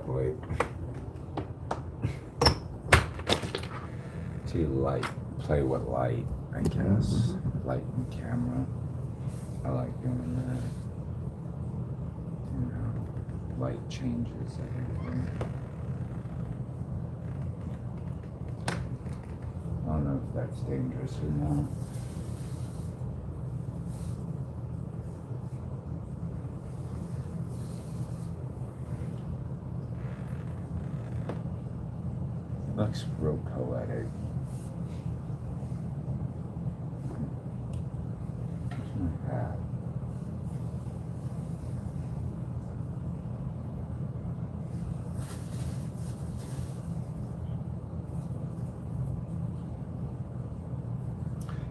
Wait. To light, play with light, I guess. Light and camera. I like doing that. You know, light changes everything. I don't know if that's dangerous or not. It looks real poetic. Where's my hat?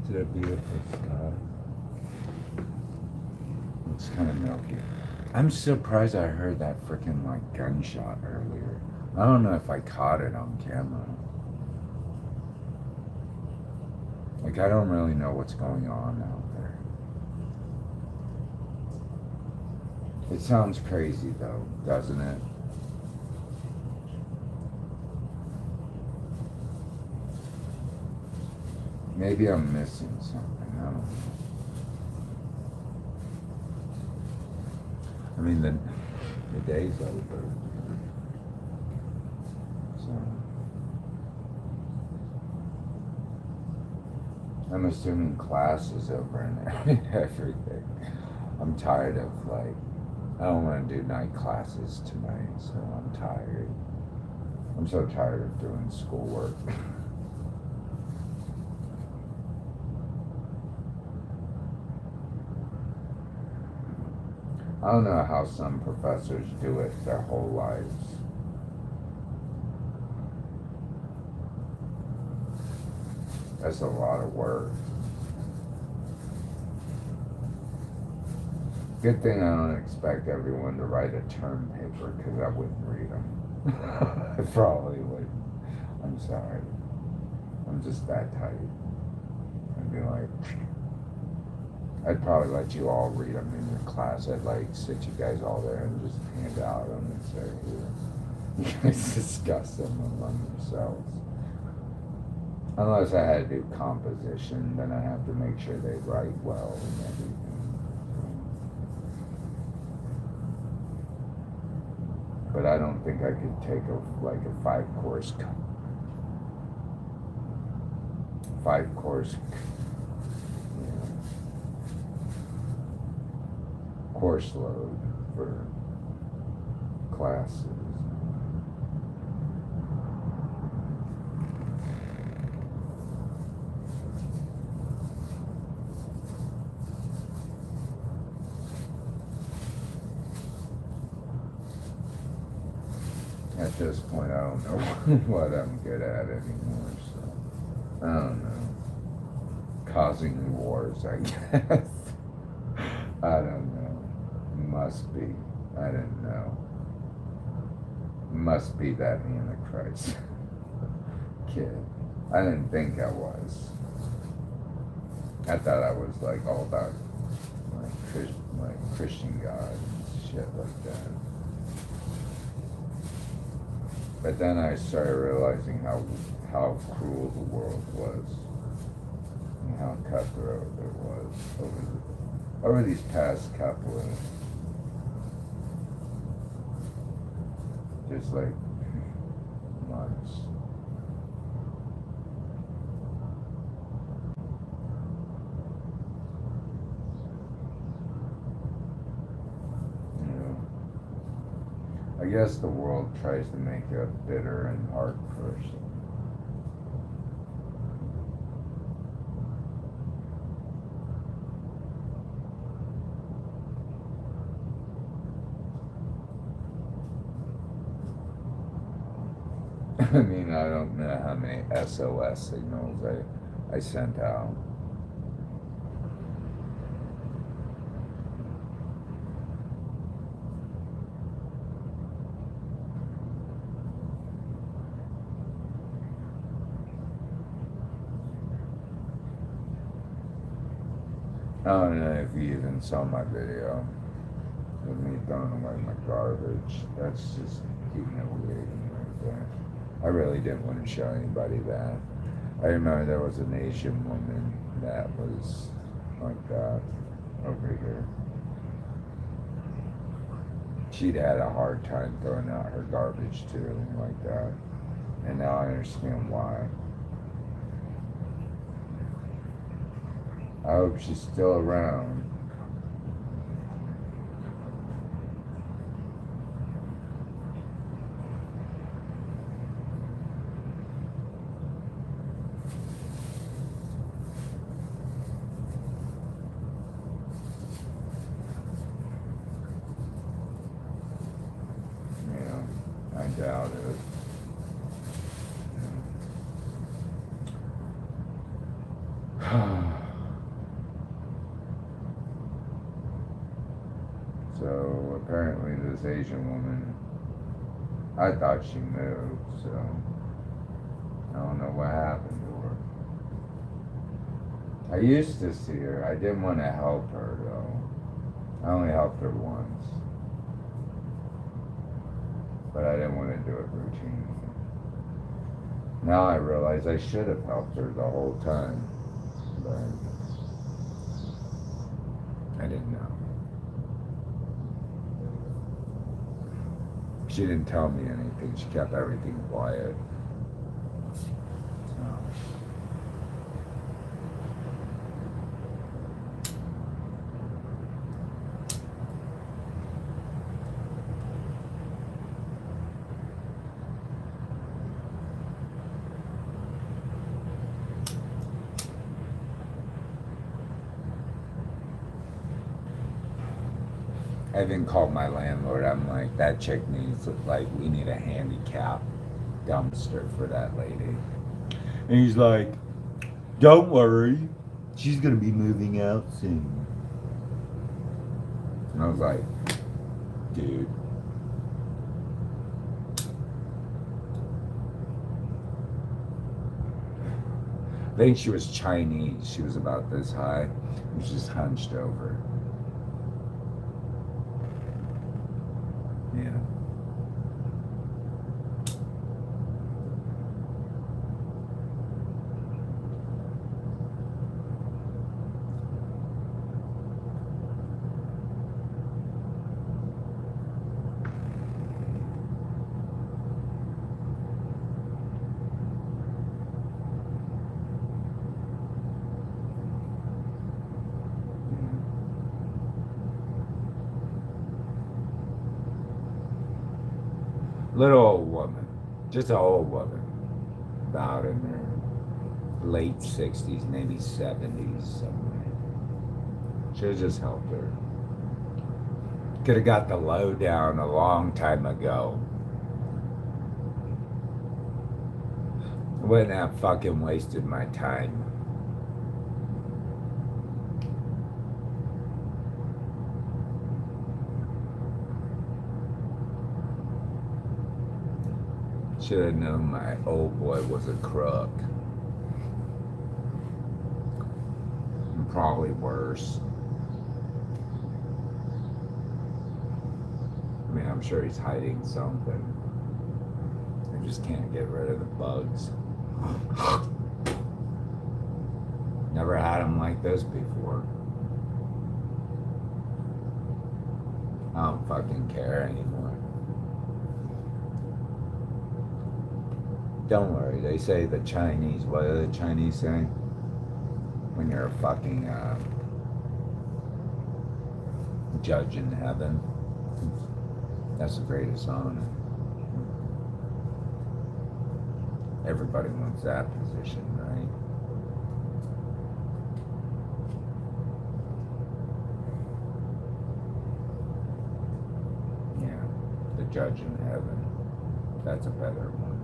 Is it a beautiful sky? It's kind of milky. I'm surprised I heard that freaking like gunshot earlier. I don't know if I caught it on camera. Like, I don't really know what's going on out there. It sounds crazy though, doesn't it? Maybe I'm missing something, I don't know. I mean, the day's over. So, I'm assuming class is over and everything. I'm tired of like, I don't want to do night classes tonight, so I'm tired. I'm so tired of doing schoolwork. I don't know how some professors do it their whole lives. That's a lot of work. Good thing I don't expect everyone to write a term paper, because I wouldn't read them. I probably wouldn't. I'm sorry. I'm just that tight. I'd be like, I'd probably let you all read them in your class. I'd like sit you guys all there and just hand out them and say, here, you guys discuss them among yourselves. Unless I had to do composition, then I have to make sure they write well and everything. But I don't think I could take a five-course course load for classes. At this point, I don't know what I'm good at anymore, so I don't know. Causing wars, I guess. I don't know. Must be. I didn't know. Must be that Antichrist kid. I didn't think I was. I thought I was like all about like Christian God and shit like that. But then I started realizing how cruel the world was and how cutthroat it was over these past couple of just like months. I guess the world tries to make you a bitter and hard person. I mean, I don't know how many SOS signals I sent out. I don't know if you even saw my video. with me throwing away my garbage. That's just humiliating right there. I really didn't want to show anybody that. I remember there was an Asian woman that was like that over here. She'd had a hard time throwing out her garbage too, like that. And now I understand why. I hope she's still around. I doubt it. So apparently this Asian woman, I thought she moved, so I don't know what happened to her. I used to see her. I didn't want to help her though. I only helped her once. But I didn't want to do it routinely. Now I realize I should have helped her the whole time, but I didn't know. She didn't tell me anything. She kept everything quiet. So. I even called my landlord. I'm like, that chick needs, like, we need a handicap dumpster for that lady. And he's like, don't worry, she's gonna be moving out soon. And I was like, dude. I think she was Chinese. She was about this high. And she just hunched over. Yeah. Little old woman, just an old woman, about in her late 60s, maybe 70s, somewhere. Should have just helped her. Could have got the lowdown a long time ago. I wouldn't have fucking wasted my time. Should have known my old boy was a crook. And probably worse. I mean, I'm sure he's hiding something. I just can't get rid of the bugs. Never had them like this before. I don't fucking care anymore. Don't worry, they say the Chinese, what do the Chinese say? When you're a fucking judge in heaven, that's the greatest honor. Everybody wants that position, right? Yeah, the judge in heaven, that's a better one.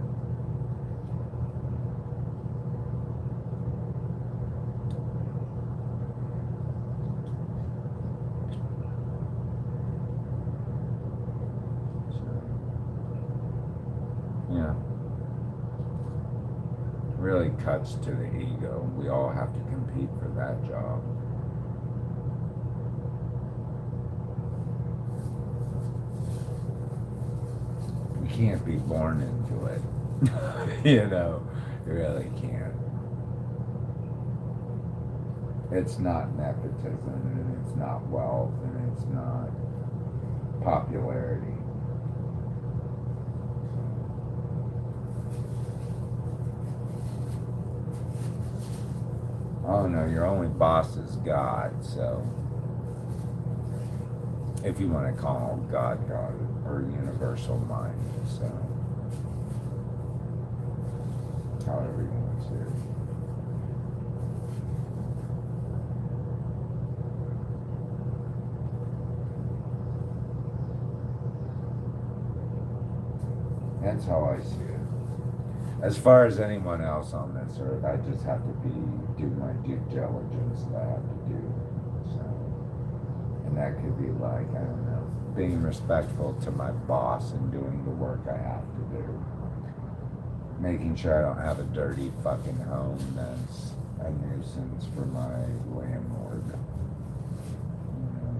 Yeah. Really cuts to the ego. We all have to compete for that job. can't be born into it. You know, you really can't. It's not nepotism, and it's not wealth, and it's not popularity. Oh no, your only boss is God, so if you want to call him God, or universal mind, so however you want to. That's how I see it. As far as anyone else on this earth, I just have to do my due diligence that I have to do. So, and that could be like, I don't know, being respectful to my boss and doing the work I have to do. Making sure I don't have a dirty fucking home that's a nuisance for my landlord. You know?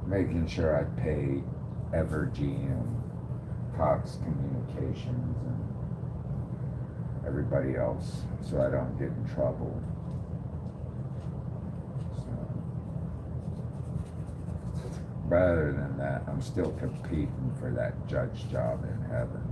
Making sure I pay Evergy, Cox Communications, and everybody else so I don't get in trouble. So, but other than that, I'm still competing for that judge job in heaven.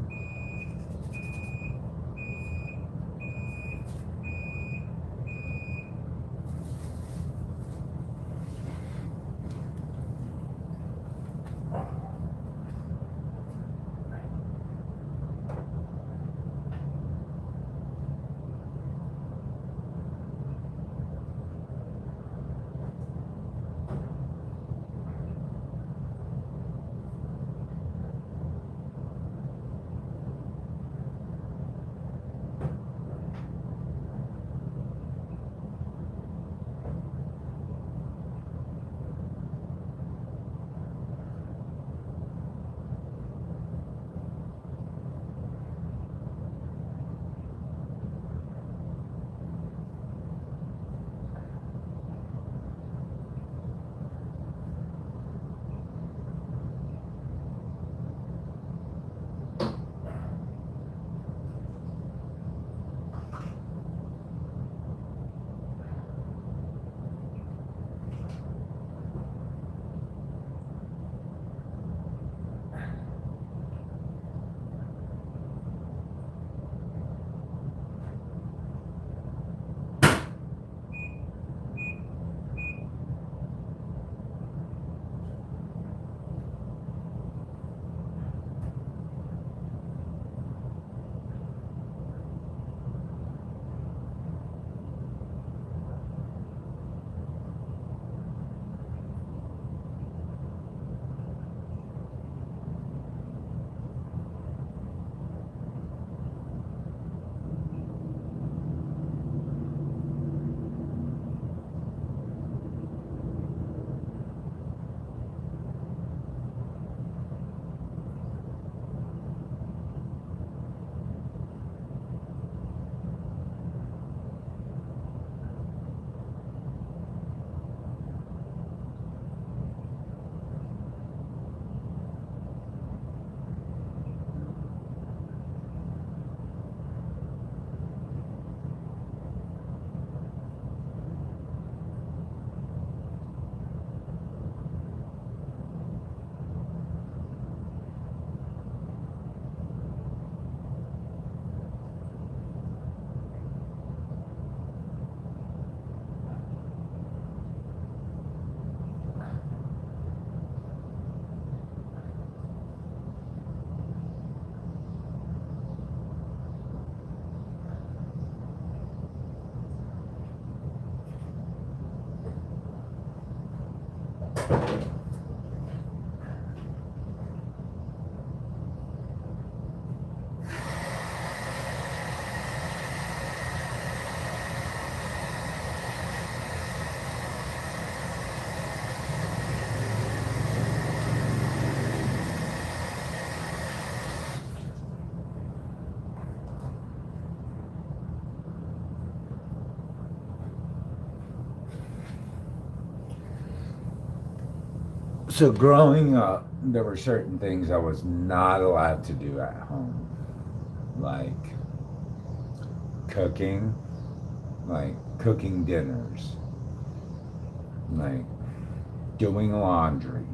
So growing up, there were certain things I was not allowed to do at home, like cooking, like cooking dinners, like doing laundry.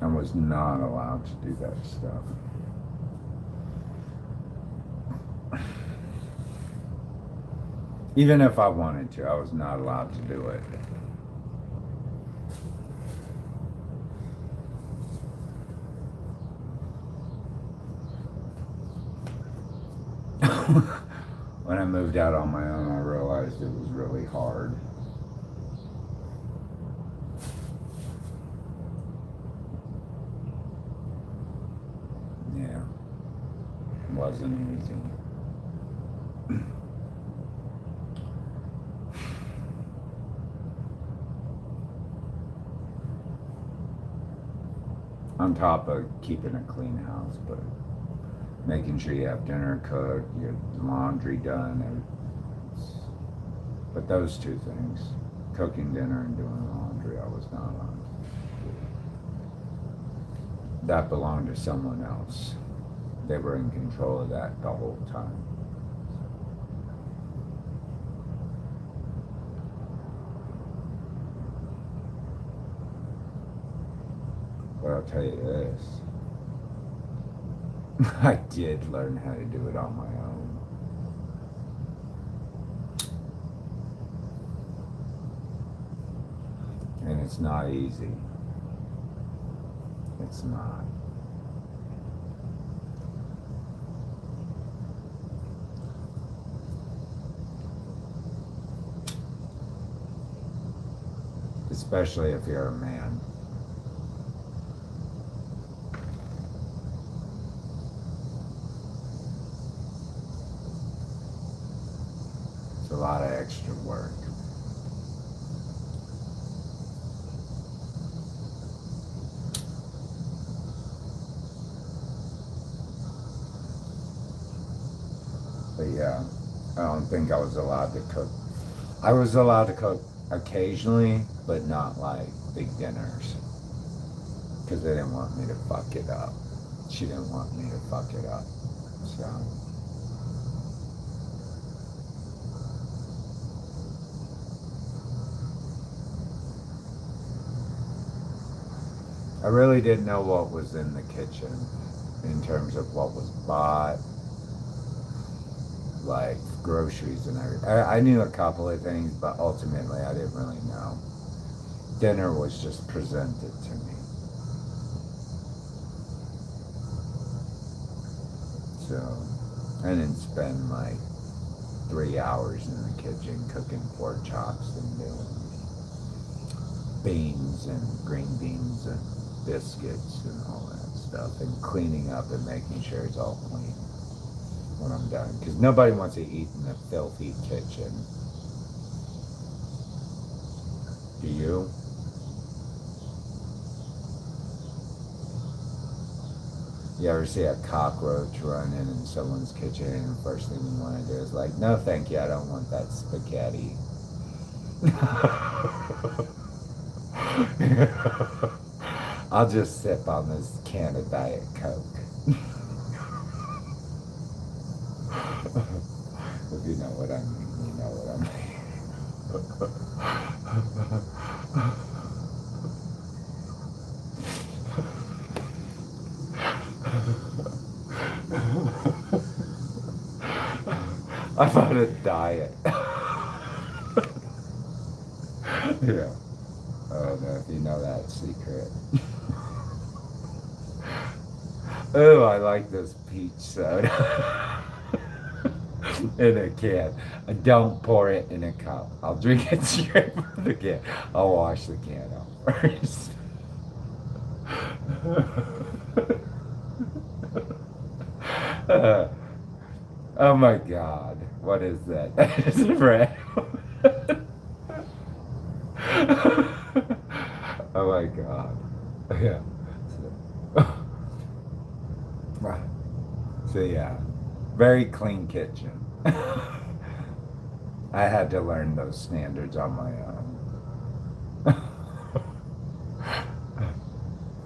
I was not allowed to do that stuff. Even if I wanted to, I was not allowed to do it. When I moved out on my own, I realized it was really hard. Yeah, it wasn't easy. On top of keeping a clean house, but making sure you have dinner cooked, your laundry done. But those two things, cooking dinner and doing laundry, I was not allowed to do. That belonged to someone else. They were in control of that the whole time. But I'll tell you this. I did learn how to do it on my own. And it's not easy. It's not. Especially if you're a man. It's a lot of extra work. But yeah, I don't think I was allowed to cook. I was allowed to cook occasionally, but not like big dinners. Because they didn't want me to fuck it up. She didn't want me to fuck it up. So. I really didn't know what was in the kitchen in terms of what was bought, like groceries and everything. I knew a couple of things, but ultimately I didn't really know. Dinner was just presented to me. So I didn't spend like 3 hours in the kitchen cooking pork chops and doing beans and green beans and biscuits and all that stuff, and cleaning up and making sure it's all clean when I'm done, because nobody wants to eat in a filthy kitchen. Do you? You ever see a cockroach running in someone's kitchen and the first thing you want to do is like, no thank you, I don't want that spaghetti. I'll just sip on this can of Diet Coke. If you know what I mean, you know what I mean. I'm on a diet. Yeah. I don't know if you know that secret. Oh, I like this peach soda. In a can. Don't pour it in a cup. I'll drink it straight from the can. I'll wash the can out first. Oh my God. What is that? That is bread. Oh my God. Yeah. So yeah, very clean kitchen. I had to learn those standards on my own.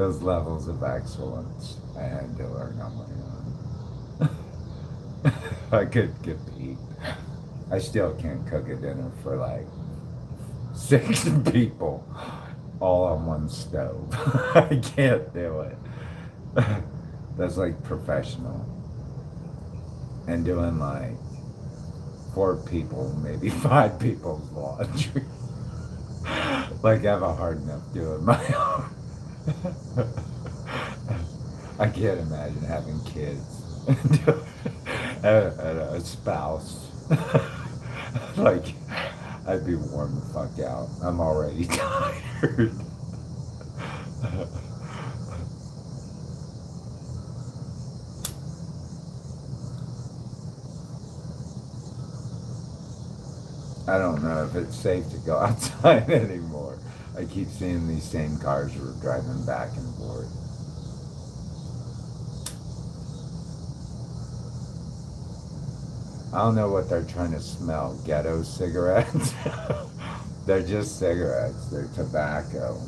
those levels of excellence I had to learn on my own. I could compete. I still can't cook a dinner for like 6 people all on one stove. I can't do it. That's like professional. And doing like 4 people, maybe 5 people's laundry. Like I have a hard enough doing my own. I can't imagine having kids and a spouse. Like, I'd be worn the fuck out. I'm already tired. I don't know if it's safe to go outside anymore. I keep seeing these same cars driving back and forth. I don't know what they're trying to smell. Ghetto cigarettes? They're just cigarettes. They're tobacco.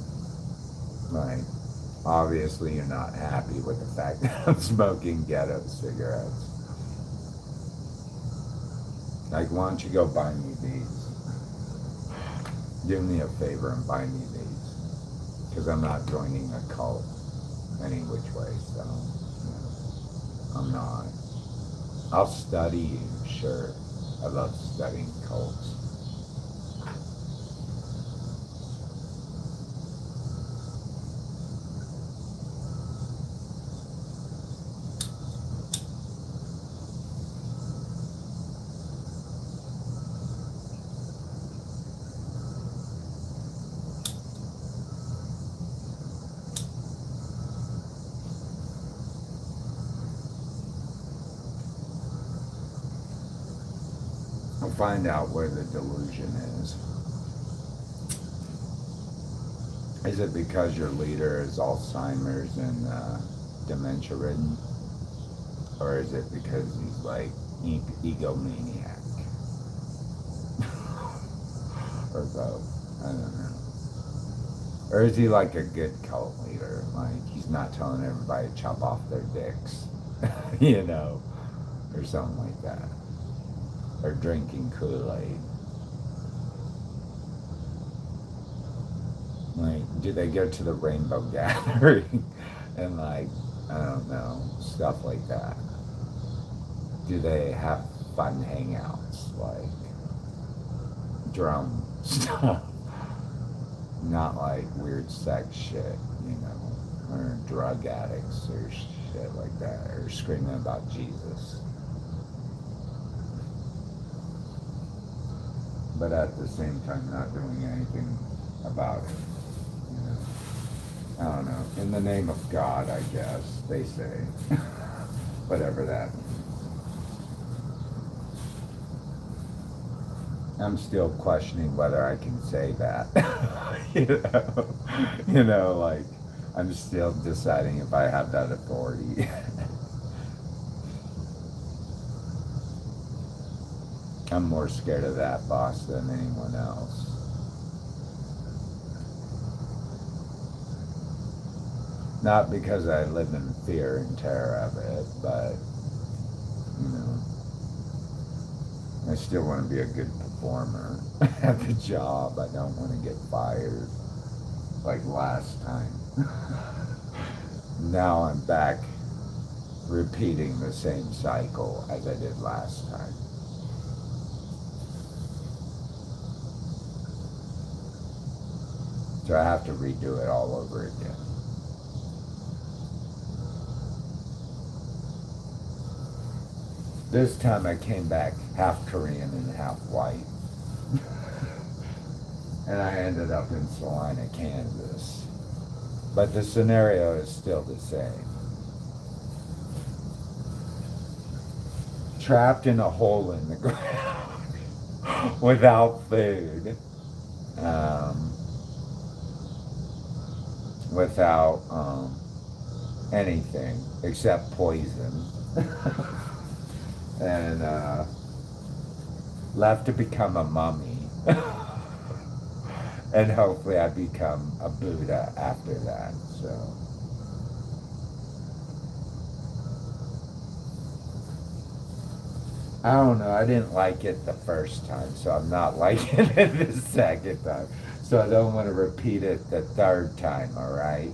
Like, obviously you're not happy with the fact that I'm smoking ghetto cigarettes. Like, why don't you go buy me these? Do me a favor and buy me these. Because I'm not joining a cult any which way, so, you know, I'm not. I'll study you, sure. I love studying cults. I'll find out where the delusion is. Is it because your leader is Alzheimer's and dementia ridden? Or is it because he's like egomaniac? Or both? I don't know. Or is he like a good cult leader? Like he's not telling everybody to chop off their dicks, you know, or something like that. Or drinking Kool-Aid. Like, do they go to the rainbow gathering and like, I don't know, stuff like that? Do they have fun hangouts, like drum stuff? Not like weird sex shit, you know, or drug addicts or shit like that, or screaming about Jesus. But at the same time not doing anything about it, you know. I don't know. In the name of God, I guess, they say. Whatever that means. I'm still questioning whether I can say that. You know, like, I'm still deciding if I have that authority. I'm more scared of that boss than anyone else. Not because I live in fear and terror of it, but, you know, I still want to be a good performer at the job. I don't want to get fired like last time. Now I'm back repeating the same cycle as I did last time. So I have to redo it all over again. This time I came back half Korean and half white. And I ended up in Salina, Kansas. But the scenario is still the same. Trapped in a hole in the ground without food. Without anything except poison. And left to become a mummy. And hopefully I become a Buddha after that. So I don't know. I didn't like it the first time, so I'm not liking it the second time. So I don't want to repeat it the third time, all right?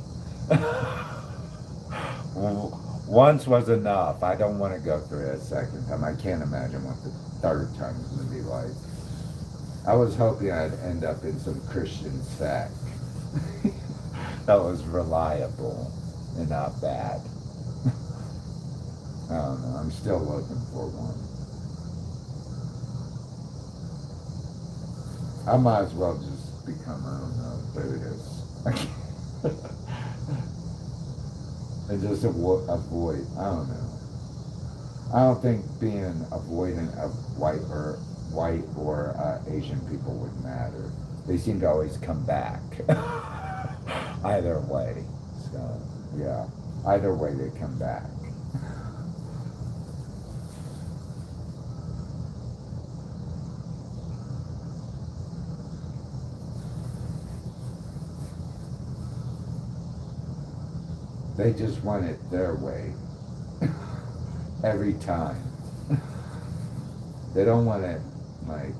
Once was enough. I don't want to go through it a second time. I can't imagine what the third time is going to be like. I was hoping I'd end up in some Christian sect that was reliable and not bad. I don't know. I'm still looking for one. I might as well just become, I don't know, Buddhist. And just avoid, I don't know. I don't think being avoidant of white or Asian people would matter. They seem to always come back. Either way. So, yeah. Either way they come back. They just want it their way. Every time. They don't want it, like,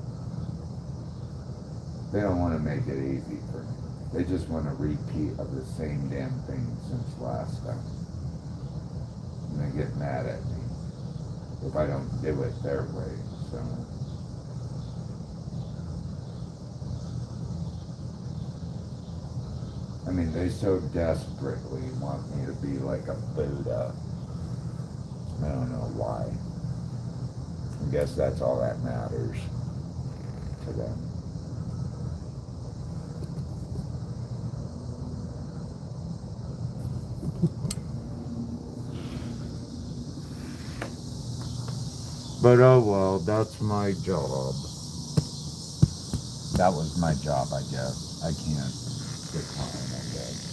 they don't want to make it easy for me. They just want a repeat of the same damn thing since last time. And they get mad at me if I don't do it their way, so. I mean, they so desperately want me to be like a Buddha. I don't know why. I guess that's all that matters to them. But oh well, that's my job. That was my job, I guess. I can't decline, I guess.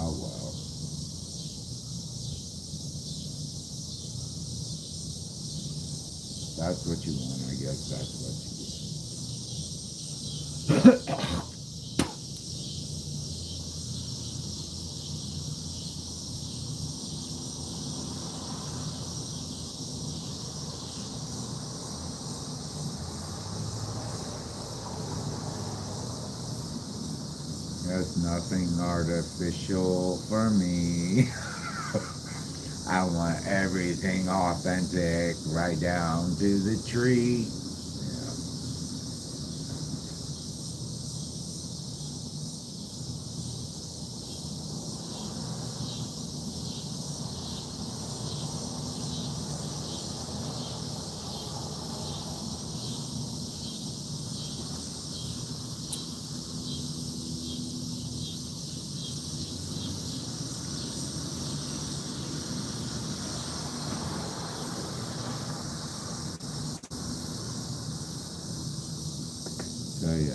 Oh well. That's what you want, I guess that's what you get. There's nothing artificial for me. I want everything authentic, right down to the tree. Yeah. So yeah.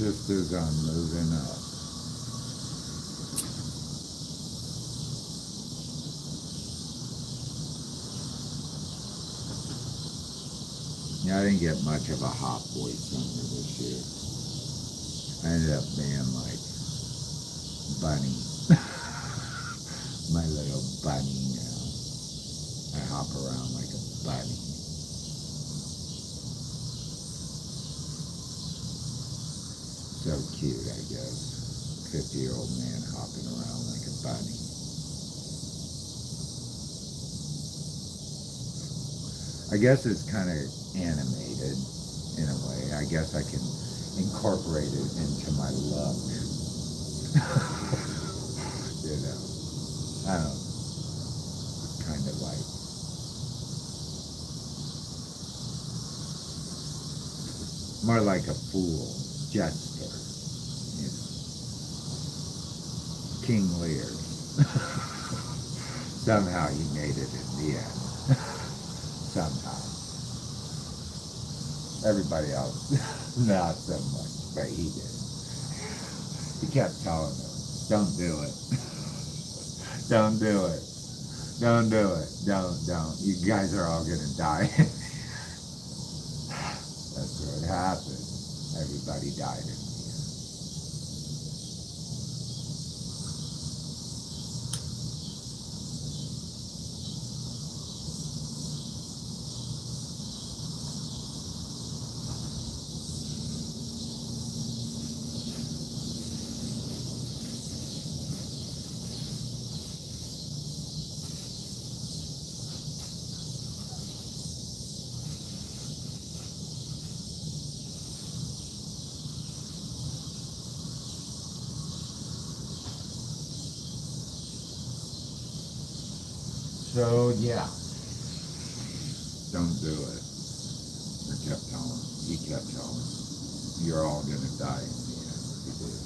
Sisters are moving up. Yeah, I didn't get much of a hot boy summer this year. I ended up being like Bunny. My little bunny now. I hop around like a bunny. So cute, I guess. 50-year-old man hopping around like a bunny. I guess it's kind of animated in a way. I guess I can incorporate it into my look. You know, I don't know, kind of like, more like a fool, jester, you know, King Lear. Somehow he made it in the end. Somehow. Everybody else, not so much, but he did. He kept telling them, don't do it. Don't do it. Don't do it. Don't. You guys are all gonna die. That's what happened. Everybody died in the end. So yeah, don't do it. I kept telling him. He kept telling him, you're all gonna die in the end. He did.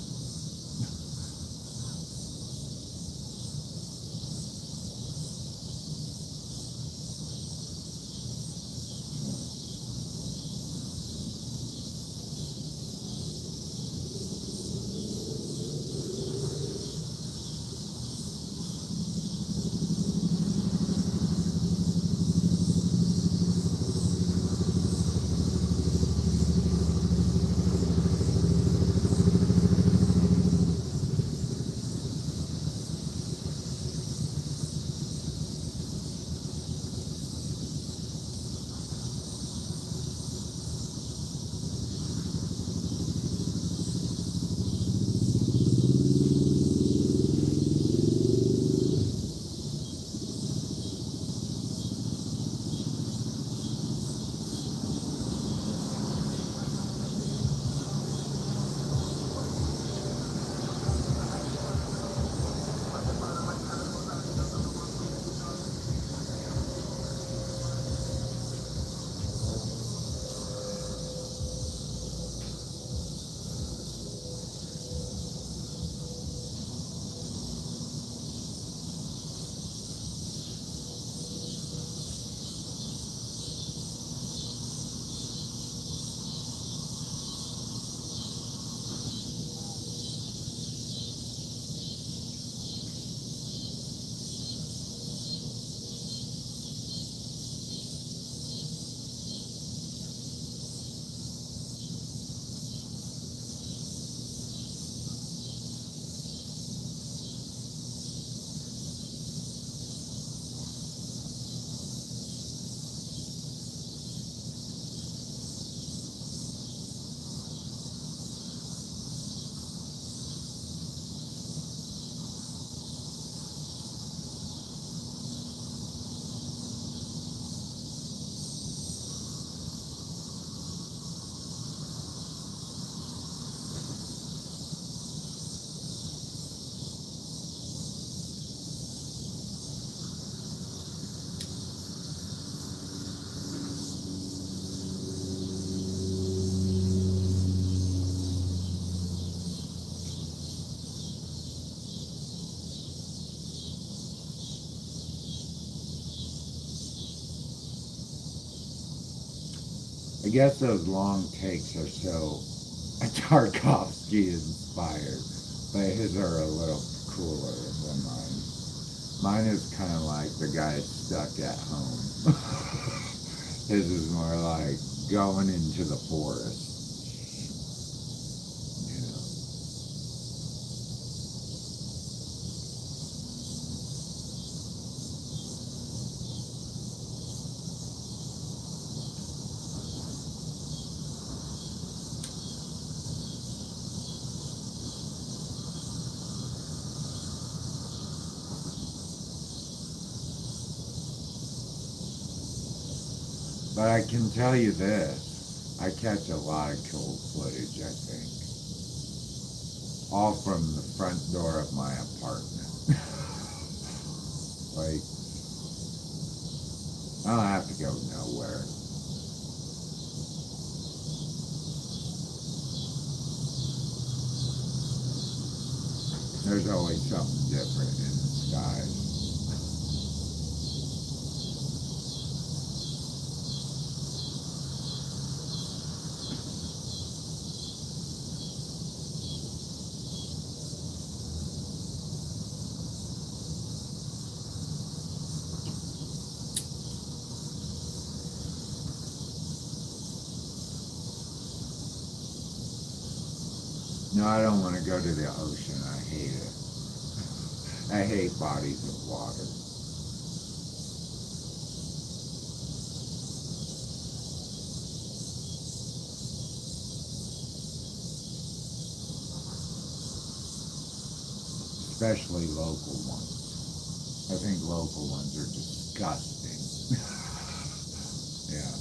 I guess those long takes are so Tarkovsky inspired, but his are a little cooler than mine. Mine is kind of like the guy stuck at home. His is more like going into the forest. You know. But I can tell you this, I catch a lot of cool footage, I think. all from the front door of my apartment. Like, I don't have to go nowhere. There's always something different in the sky. No, I don't want to go to the ocean. I hate it. I hate bodies of water. Especially local ones. I think local ones are disgusting. Yeah.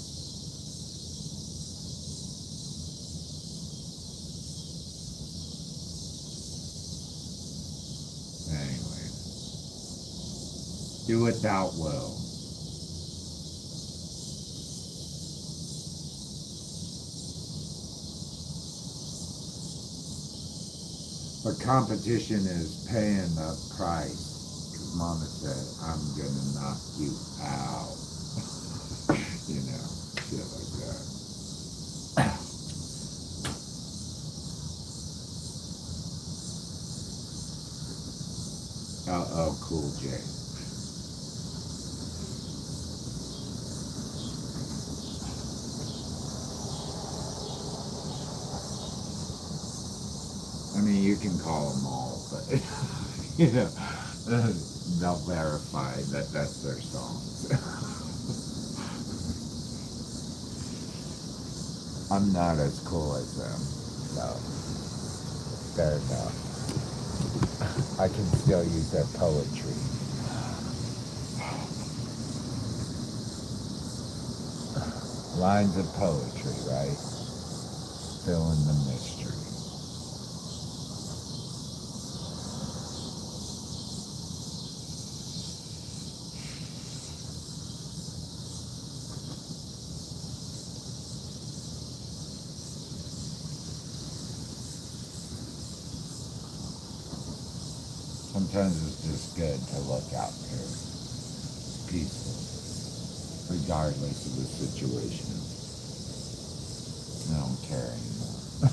Anyway. Do it thou will. But competition is paying the price. Because Mama said, I'm gonna knock you out. You know, shit like that. LL Cool J. I mean, you can call them all, but, you know, they'll verify that that's their songs. I'm not as cool as them, so fair enough. I can still use their poetry. Lines of poetry, right? Fill in the mystery. Sometimes it's just good to look out there. It's peaceful, regardless of the situation. I don't care anymore.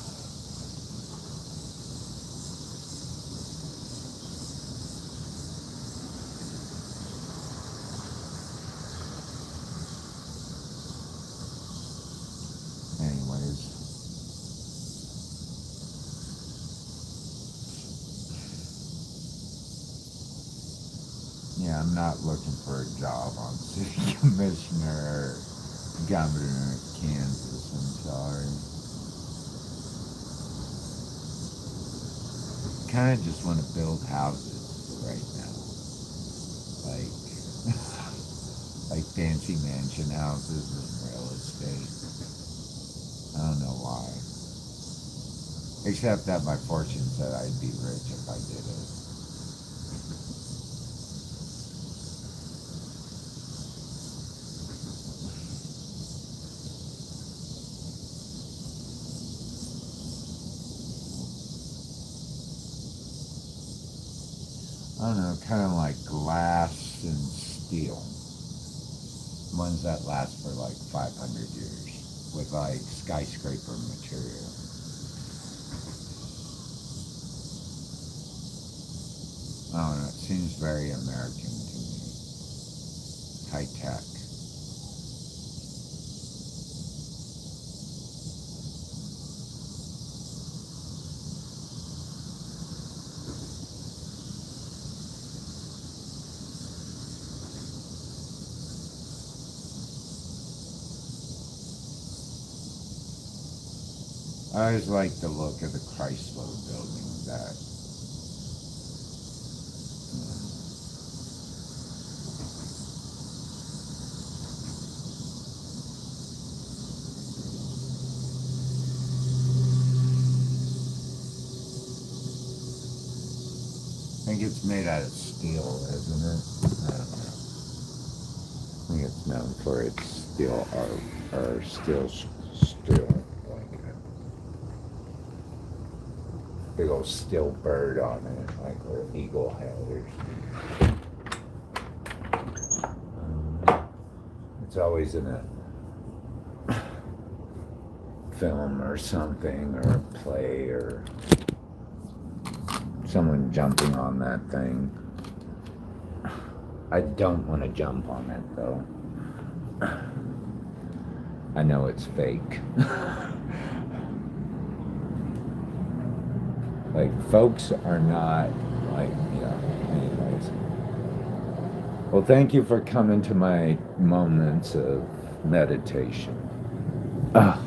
Anyways. Yeah, I'm not looking for a job on city commissioner or governor of Kansas, I'm sorry. Kind of just want to build houses right now. Like, like fancy mansion houses and real estate. I don't know why. Except that my fortune said I'd be rich if I did it. I don't know, kind of like glass and steel. Ones that last for like 500 years with like skyscraper material. I don't know, it seems very American to me. High tech. I always like the look of the Chrysler building that think it's made out of steel, isn't it? I don't know. I think it's known for its steel or steel blanket. Big old steel bird on it, like an eagle head or something. It's always in a film or something, or a play, or someone jumping on that thing. I don't want to jump on it though. I know it's fake. Like, folks are not like, anyways. Well, thank you for coming to my moments of meditation. Yeah.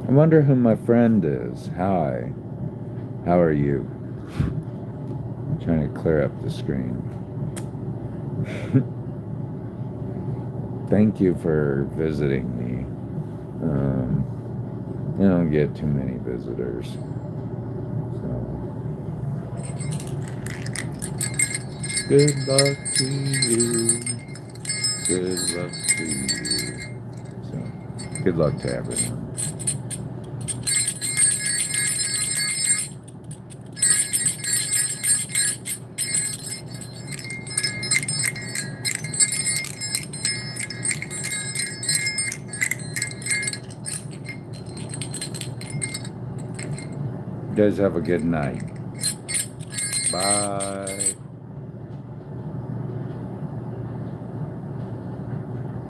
I wonder who my friend is. Hi. How are you? I'm trying to clear up the screen. Thank you for visiting me. You don't get too many visitors. So. Good luck to you. Good luck to you. So, good luck to everyone. You guys have a good night. Bye.